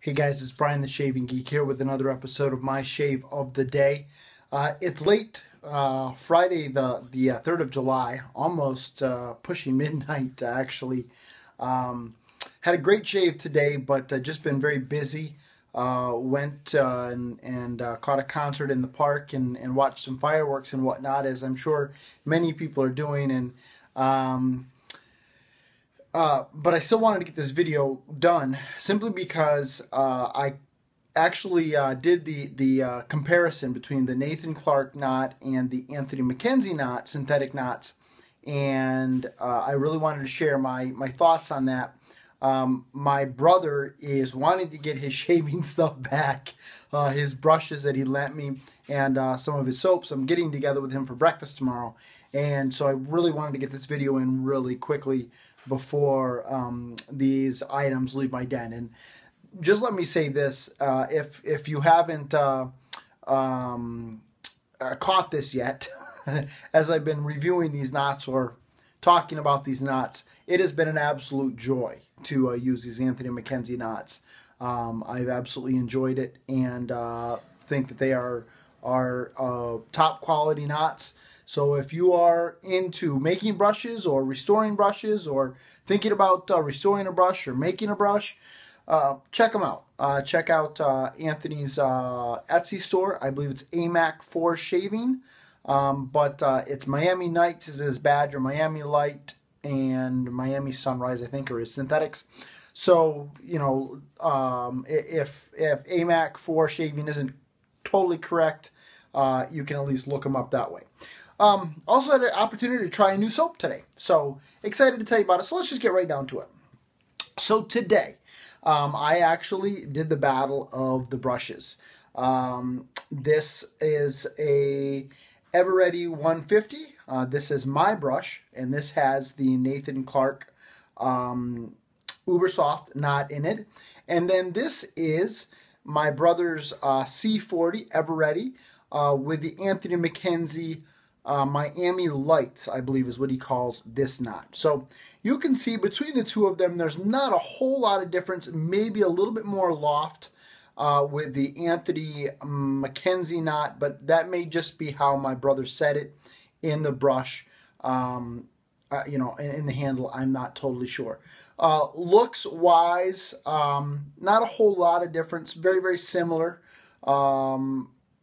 Hey guys, it's Brian the Shaving Geek here with another episode of my shave of the day. It's late Friday, the 3rd of July, almost pushing midnight actually. Had a great shave today, but just been very busy. Went and caught a concert in the park and watched some fireworks and whatnot, as I'm sure many people are doing. And but I still wanted to get this video done simply because I actually did the comparison between the Nathan Clark knot and the Anthony MacKenzie knot, synthetic knots, and I really wanted to share my thoughts on that. My brother is wanting to get his shaving stuff back, his brushes that he lent me, and some of his soaps. I'm getting together with him for breakfast tomorrow, and so I really wanted to get this video in really quickly before these items leave my den. And just let me say this, if you haven't caught this yet, as I've been reviewing these knots or talking about these knots, it has been an absolute joy to use these Anthony MacKenzie knots. I've absolutely enjoyed it, and think that they are top quality knots. So if you are into making brushes or restoring brushes or thinking about restoring a brush or making a brush, check them out. Check out Anthony's Etsy store. I believe it's AMAC4 Shaving, but it's Miami Nights is his badge, or Miami Light and Miami Sunrise, I think, are his synthetics. So, you know, if AMAC4 Shaving isn't totally correct, you can at least look him up that way. Also had an opportunity to try a new soap today, so excited to tell you about it. So let's just get right down to it. So today, I actually did the battle of the brushes. This is a EverReady 150. This is my brush, and this has the Nathan Clark Ubersoft knot in it. And then this is my brother's C40 EverReady with the Anthony MacKenzie Miami Lights, I believe is what he calls this knot. So you can see between the two of them, there's not a whole lot of difference, maybe a little bit more loft with the Anthony MacKenzie knot, but that may just be how my brother said it in the brush, you know, in the handle. I'm not totally sure. Looks wise, not a whole lot of difference, very, very similar.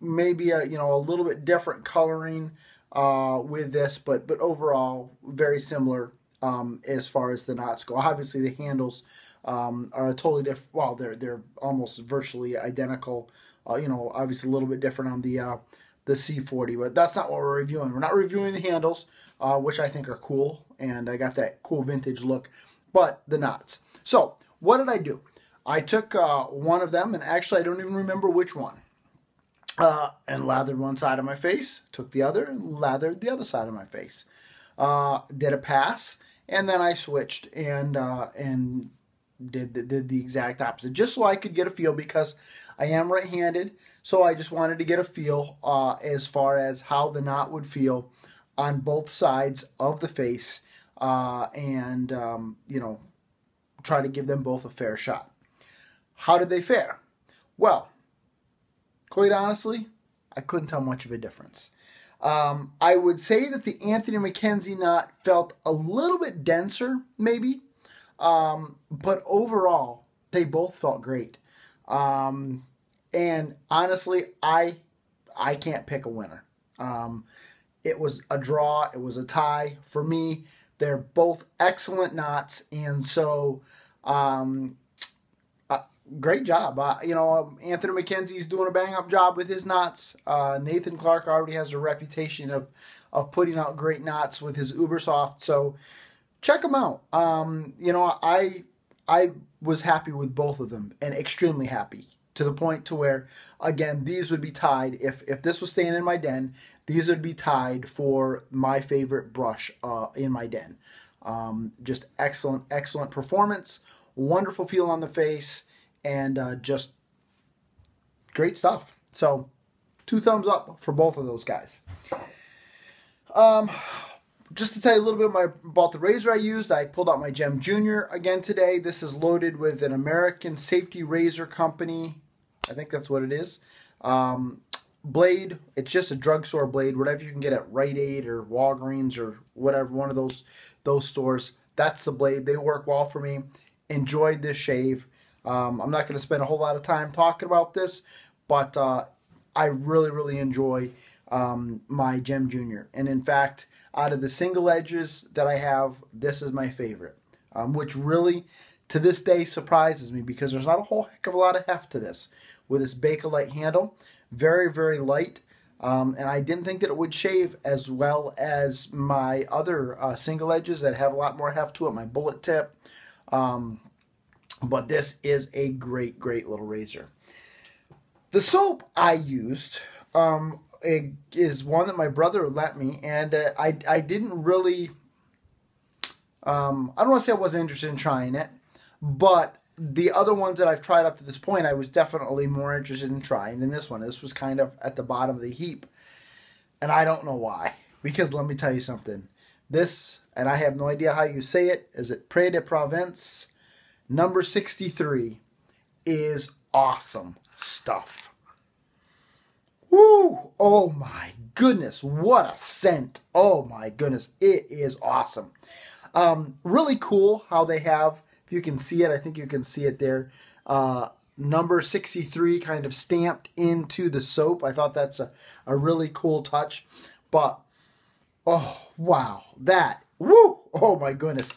Maybe a, you know, a little bit different coloring with this, but overall very similar as far as the knots go. Obviously the handles are totally different. Well, they're almost virtually identical. You know, obviously a little bit different on the C40, but that's not what we're reviewing. We're not reviewing the handles, which I think are cool, and I got that cool vintage look, but the knots. So what did I do? I took one of them, and actually I don't even remember which one. And lathered one side of my face, took the other, and lathered the other side of my face. Did a pass, and then I switched and did the exact opposite, just so I could get a feel, because I am right-handed, so I just wanted to get a feel as far as how the knot would feel on both sides of the face, and you know, try to give them both a fair shot. How did they fare? Well, quite honestly, I couldn't tell much of a difference. I would say that the Anthony MacKenzie knot felt a little bit denser, maybe, but overall, they both felt great. And honestly, I can't pick a winner. It was a draw. It was a tie for me. They're both excellent knots, and so great job. You know, Anthony MacKenzie's doing a bang-up job with his knots. Nathan Clark already has a reputation of putting out great knots with his Ubersoft, so check them out. You know, I was happy with both of them, and extremely happy, to the point to where, again, these would be tied. If this was staying in my den, these would be tied for my favorite brush in my den. Just excellent performance, wonderful feel on the face, and just great stuff. So 2 thumbs up for both of those guys. just to tell you a little bit about the razor I used, I pulled out my Gem Junior again today. This is loaded with an American Safety Razor Company. I think that's what it is. Blade. It's just a drugstore blade, whatever you can get at Rite Aid or Walgreens or whatever, one of those stores. That's the blade. They work well for me. Enjoyed this shave. I'm not going to spend a whole lot of time talking about this, but I really enjoy my Gem Junior. And in fact, out of the single edges that I have, this is my favorite, which really to this day surprises me because there's not a whole heck of a lot of heft to this with this Bakelite handle. Very light, and I didn't think that it would shave as well as my other single edges that have a lot more heft to it, my bullet tip. But this is a great little razor. The soap I used is one that my brother lent me, and I didn't really, I don't want to say I wasn't interested in trying it, but the other ones that I've tried up to this point, I was definitely more interested in trying than this one. This was kind of at the bottom of the heap, and I don't know why, because let me tell you something. This, and I have no idea how you say it, is it Pré de Provence number 63, is awesome stuff. Woo! Oh my goodness, what a scent. Oh my goodness, it is awesome. Really cool how they have, if you can see it, I think you can see it there, number 63 kind of stamped into the soap. I thought that's a really cool touch. But, oh, wow, that, woo! Oh my goodness.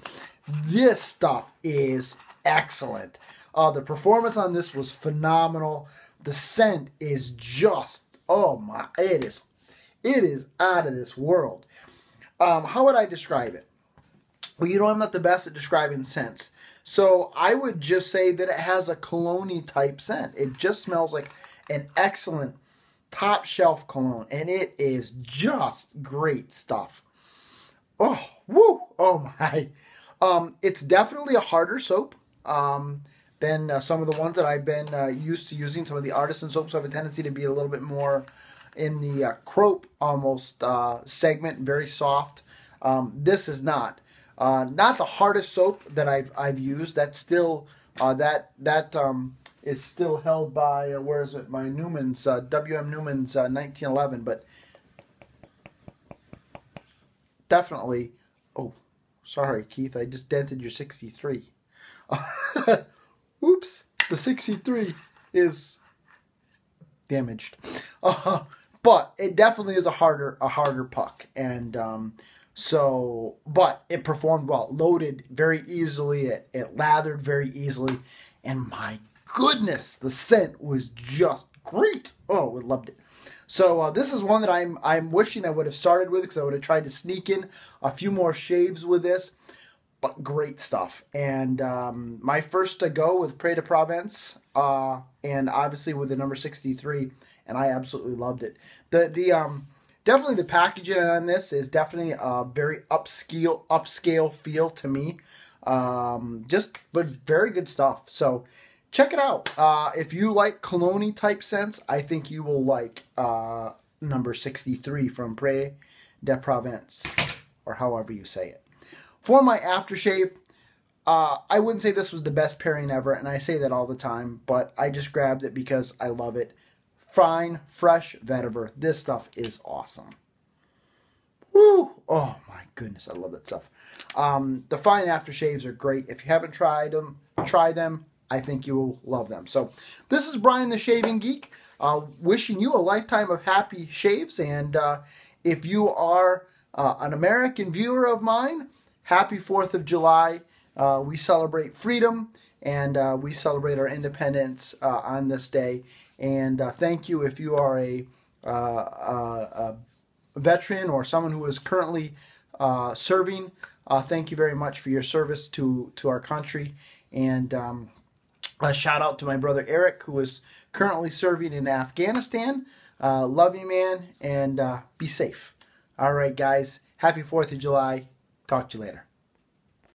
This stuff is excellent. The performance on this was phenomenal. The scent is just, oh my, it is out of this world. How would I describe it? Well, you know, I'm not the best at describing scents. So I would just say that it has a cologne-y type scent. It just smells like an excellent top shelf cologne. And it is just great stuff. Oh, woo, oh my. It's definitely a harder soap than some of the ones that I've been used to using. Some of the artisan soaps have a tendency to be a little bit more in the crope almost segment, very soft. This is not. Not the hardest soap that I've used. That's still is still held by where is it? My Newman's WM Newman's 1911, but definitely. Oh, sorry, Keith. I just dented your 63. Oops, the 63 is damaged. But it definitely is a harder puck, and so, but it performed well. Loaded very easily. It lathered very easily. And my goodness, the scent was just great. Oh, I loved it. So this is one that I'm wishing I would have started with because I would have tried to sneak in a few more shaves with this. But great stuff. And my first to go with Pré de Provence, and obviously with the number 63, and I absolutely loved it. Definitely the packaging on this is definitely a very upscale feel to me. But very good stuff. So check it out. If you like cologne type scents, I think you will like number 63 from Pré de Provence, or however you say it. For my aftershave, I wouldn't say this was the best pairing ever, and I say that all the time, but I just grabbed it because I love it. Fine, fresh Vetiver. This stuff is awesome. Woo! Oh my goodness, I love that stuff. The fine aftershaves are great. If you haven't tried them, try them. I think you will love them. So this is Brian the Shaving Geek, wishing you a lifetime of happy shaves. And if you are an American viewer of mine, happy 4th of July. We celebrate freedom, and we celebrate our independence on this day. And thank you if you are a veteran or someone who is currently serving. Thank you very much for your service to our country. And a shout out to my brother Eric, who is currently serving in Afghanistan. Love you, man, and be safe. All right, guys. Happy 4th of July. Talk to you later.